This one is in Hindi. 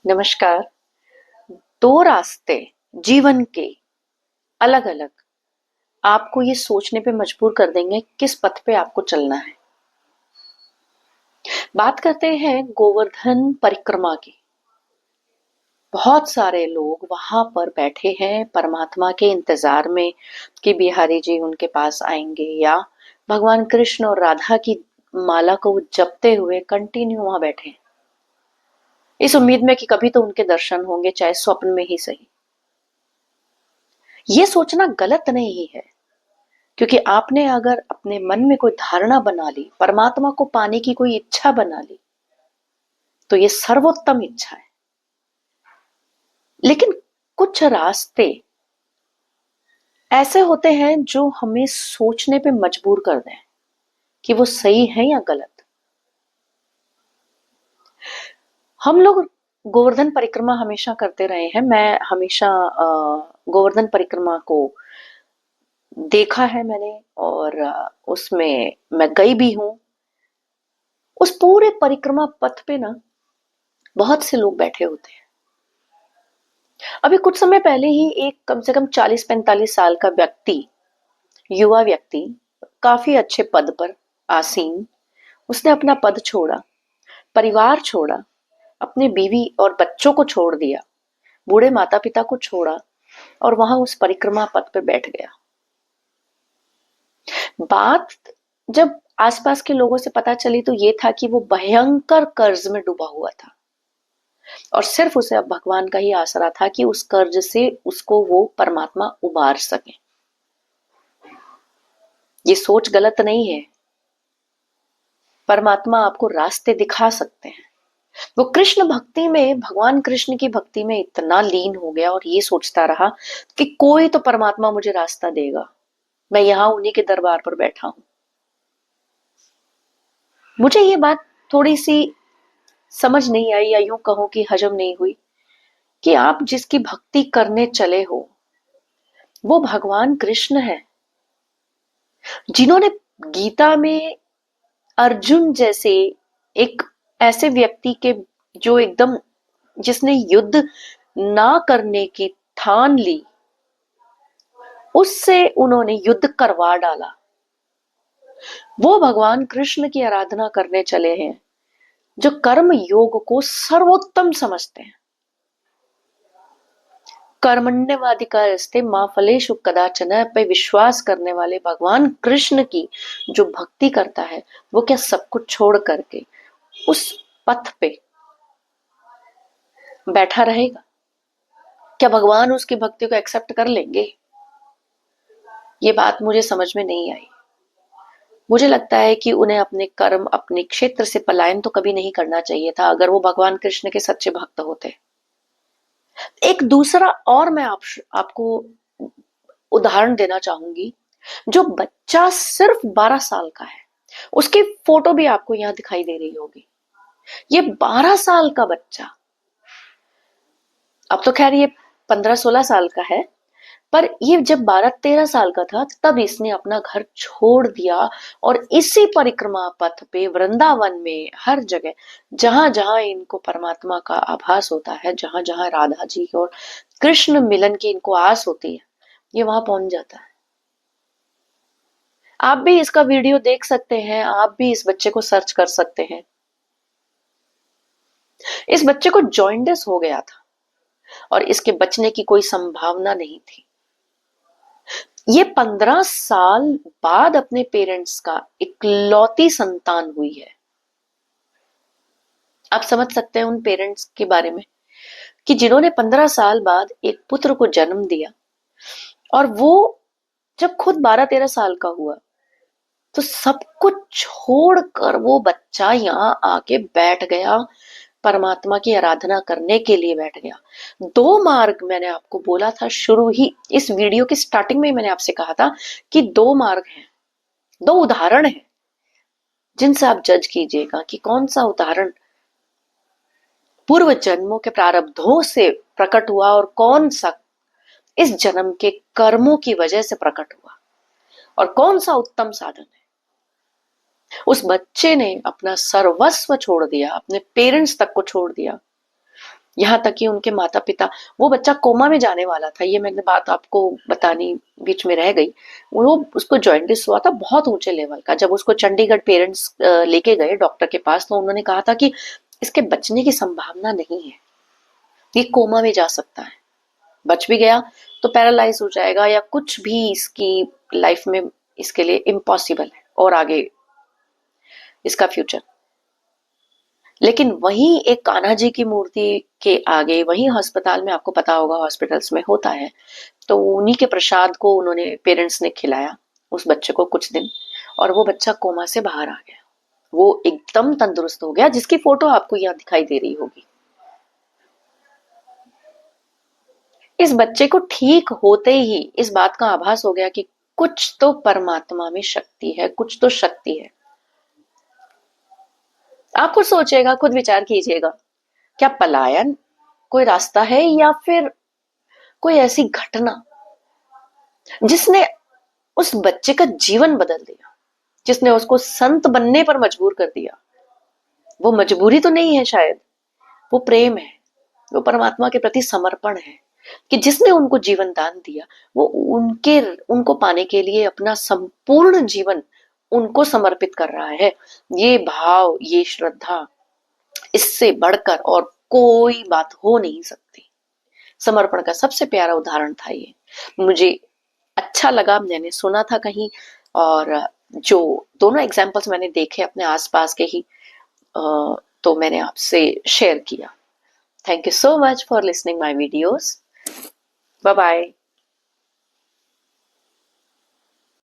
नमस्कार। दो रास्ते जीवन के अलग अलग आपको ये सोचने पे मजबूर कर देंगे किस पथ पे आपको चलना है। बात करते हैं गोवर्धन परिक्रमा की। बहुत सारे लोग वहां पर बैठे हैं परमात्मा के इंतजार में कि बिहारी जी उनके पास आएंगे, या भगवान कृष्ण और राधा की माला को वो जपते हुए कंटिन्यू वहां बैठे हैं, इस उम्मीद में कि कभी तो उनके दर्शन होंगे, चाहे स्वप्न में ही सही। ये सोचना गलत नहीं है, क्योंकि आपने अगर अपने मन में कोई धारणा बना ली, परमात्मा को पाने की कोई इच्छा बना ली, तो ये सर्वोत्तम इच्छा है। लेकिन कुछ रास्ते ऐसे होते हैं जो हमें सोचने पे मजबूर कर दें कि वो सही है या गलत। हम लोग गोवर्धन परिक्रमा हमेशा करते रहे हैं। मैं हमेशा गोवर्धन परिक्रमा को देखा है मैंने, और उसमें मैं गई भी हूं। उस पूरे परिक्रमा पथ पे ना बहुत से लोग बैठे होते हैं। अभी कुछ समय पहले ही एक कम से कम 40-45 साल का व्यक्ति, युवा व्यक्ति, काफी अच्छे पद पर आसीन, उसने अपना पद छोड़ा, परिवार छोड़ा, अपने बीवी और बच्चों को छोड़ दिया, बूढ़े माता पिता को छोड़ा, और वहां उस परिक्रमा पथ पे बैठ गया। बात जब आसपास के लोगों से पता चली तो ये था कि वो भयंकर कर्ज में डूबा हुआ था, और सिर्फ उसे अब भगवान का ही आसरा था कि उस कर्ज से उसको वो परमात्मा उबार सके। ये सोच गलत नहीं है। परमात्मा आपको रास्ते दिखा सकते हैं। वो कृष्ण भक्ति में, भगवान कृष्ण की भक्ति में इतना लीन हो गया और ये सोचता रहा कि कोई तो परमात्मा मुझे रास्ता देगा, मैं यहां उन्हीं के दरबार पर बैठा हूं। मुझे ये बात थोड़ी सी समझ नहीं आई, या यूं कहो कि हजम नहीं हुई, कि आप जिसकी भक्ति करने चले हो वो भगवान कृष्ण है, जिन्होंने गीता में अर्जुन जैसे एक ऐसे व्यक्ति के, जो एकदम, जिसने युद्ध ना करने की ठान ली, उससे उन्होंने युद्ध करवा डाला। वो भगवान कृष्ण की आराधना करने चले हैं, जो कर्म योग को सर्वोत्तम समझते हैं। कर्मण्यवाधिकारस्ते मां फलेषु कदाचन पे विश्वास करने वाले भगवान कृष्ण की जो भक्ति करता है, वो क्या सब कुछ छोड़ करके उस पथ पे बैठा रहेगा? क्या भगवान उसकी भक्ति को एक्सेप्ट कर लेंगे? ये बात मुझे समझ में नहीं आई। मुझे लगता है कि उन्हें अपने कर्म, अपने क्षेत्र से पलायन तो कभी नहीं करना चाहिए था, अगर वो भगवान कृष्ण के सच्चे भक्त होते। एक दूसरा और मैं आपको उदाहरण देना चाहूंगी। जो बच्चा सिर्फ 12 साल का है, उसकी फोटो भी आपको यहां दिखाई दे रही होगी। ये 12 साल का बच्चा, अब तो खैर ये 15-16 साल का है, पर ये जब 12-13 साल का था तब इसने अपना घर छोड़ दिया, और इसी परिक्रमा पथ पे, वृंदावन में, हर जगह जहां जहां इनको परमात्मा का आभास होता है, जहां जहां राधा जी और कृष्ण मिलन की इनको आस होती है, ये वहां पहुंच जाता है। आप भी इसका वीडियो देख सकते हैं, आप भी इस बच्चे को सर्च कर सकते हैं। इस बच्चे को जॉइंडिस हो गया था और इसके बचने की कोई संभावना नहीं थी। ये 15 साल बाद अपने पेरेंट्स का इकलौती संतान हुई है। आप समझ सकते हैं उन पेरेंट्स के बारे में, कि जिन्होंने 15 साल बाद एक पुत्र को जन्म दिया, और वो जब खुद 12-13 साल का हुआ तो सब कुछ छोड़कर वो बच्चा यहाँ आके बैठ गया, परमात्मा की आराधना करने के लिए बैठ गया। दो मार्ग, मैंने आपको बोला था शुरू ही, इस वीडियो की स्टार्टिंग में मैंने आपसे कहा था कि दो मार्ग हैं, दो उदाहरण हैं, जिनसे आप जज कीजिएगा कि कौन सा उदाहरण पूर्व जन्मों के प्रारब्धों से प्रकट हुआ और कौन सा इस जन्म के कर्मों की वजह से प्रकट हुआ, और कौन सा उत्तम साधन है। उस बच्चे ने अपना सर्वस्व छोड़ दिया, अपने पेरेंट्स तक को छोड़ दिया, यहाँ तक कि उनके माता पिता, वो बच्चा कोमा में जाने वाला था, ये मैंने बात आपको बतानी बीच में रह गई। वो उसको जॉइंटिस हुआ था बहुत ऊंचे लेवल का। जब उसको चंडीगढ़ पेरेंट्स लेके गए डॉक्टर के पास, तो उन्होंने कहा था कि इसके बचने की संभावना नहीं है, ये कोमा में जा सकता है। बच भी गया तो पैरालाइज हो जाएगा या कुछ भी इसकी लाइफ में इसके लिए इम्पॉसिबल है और आगे इसका फ्यूचर। लेकिन वहीं एक कान्हा जी की मूर्ति के आगे, वहीं अस्पताल में, आपको पता होगा हॉस्पिटल्स में होता है, तो उन्हीं के प्रसाद को उन्होंने पेरेंट्स ने खिलाया उस बच्चे को कुछ दिन, और वो बच्चा कोमा से बाहर आ गया। वो एकदम तंदुरुस्त हो गया, जिसकी फोटो आपको यहाँ दिखाई दे रही होगी। इस बच्चे को ठीक होते ही इस बात का आभास हो गया कि कुछ तो परमात्मा में शक्ति है, कुछ तो शक्ति है। आप खुद सोचिएगा, खुद विचार कीजिएगा, क्या पलायन कोई रास्ता है या फिर कोई ऐसी घटना जिसने उस बच्चे का जीवन बदल दिया, जिसने उसको संत बनने पर मजबूर कर दिया? वो मजबूरी तो नहीं है शायद, वो प्रेम है, वो परमात्मा के प्रति समर्पण है कि जिसने उनको जीवन दान दिया, वो उनके उनको पाने के लिए अपना संपूर्ण जीवन उनको समर्पित कर रहा है। ये भाव, ये श्रद्धा, इससे बढ़कर और कोई बात हो नहीं सकती। समर्पण का सबसे प्यारा उदाहरण था ये। मुझे अच्छा लगा, मैंने सुना था कहीं, और जो दोनों एग्जाम्पल्स मैंने देखे अपने आसपास के ही, तो मैंने आपसे शेयर किया। Thank you so much for listening my videos. Bye bye.